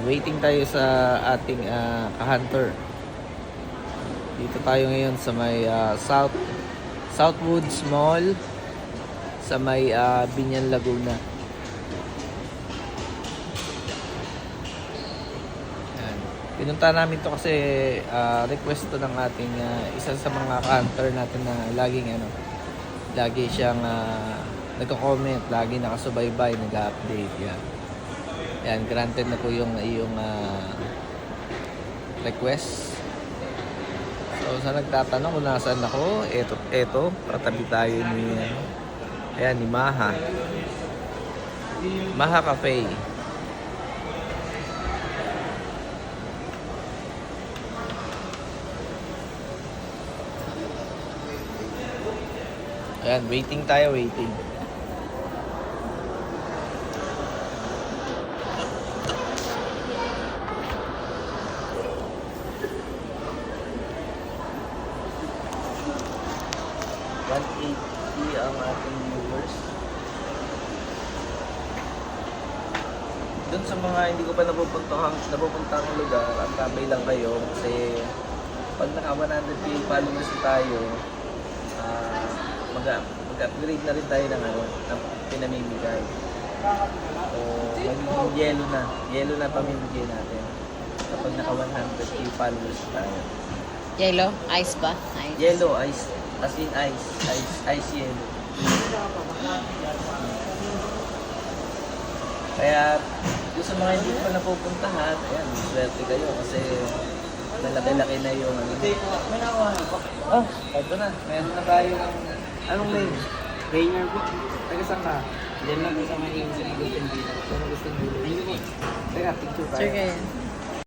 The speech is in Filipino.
Waiting tayo sa ating ka-hunter. Dito tayo ngayon sa may Southwoods Mall sa may Binyan, Laguna. Yan. Pinunta namin to kasi request to ng ating isa sa mga ka-hunter natin na lagi siyang nagko-comment, lagi nakasubaybay, nag-update. Yan. Yan, granted na po yung iyong request. So, sa nagtatanong kung nasaan ako, eto, katabi tayo ni, ni Maha. Maha Cafe. Ayan, waiting tayo. 180 ang ating viewers. Doon sa mga hindi ko pa napupuntang lugar, ang tabay lang kayo kasi pag naka 100k followers tayo, mag-upgrade na rin tayo ng pinamimigay. So, magiging yellow na pamimigay natin kapag naka 100k followers tayo. Yellow? Ice ba? Ice. Yellow, ice. As in ice yellow. Kaya, yung sa mga hindi pa napupuntahan, ayan, swerte kayo kasi malaki-laki na yung ito na. Meron na tayo ng, anong name? Rainer po. Taga saan ka? Diyan lang po sa may Agustin Villa. Saan Agustin Villa? Teka, picture tayo. Sige.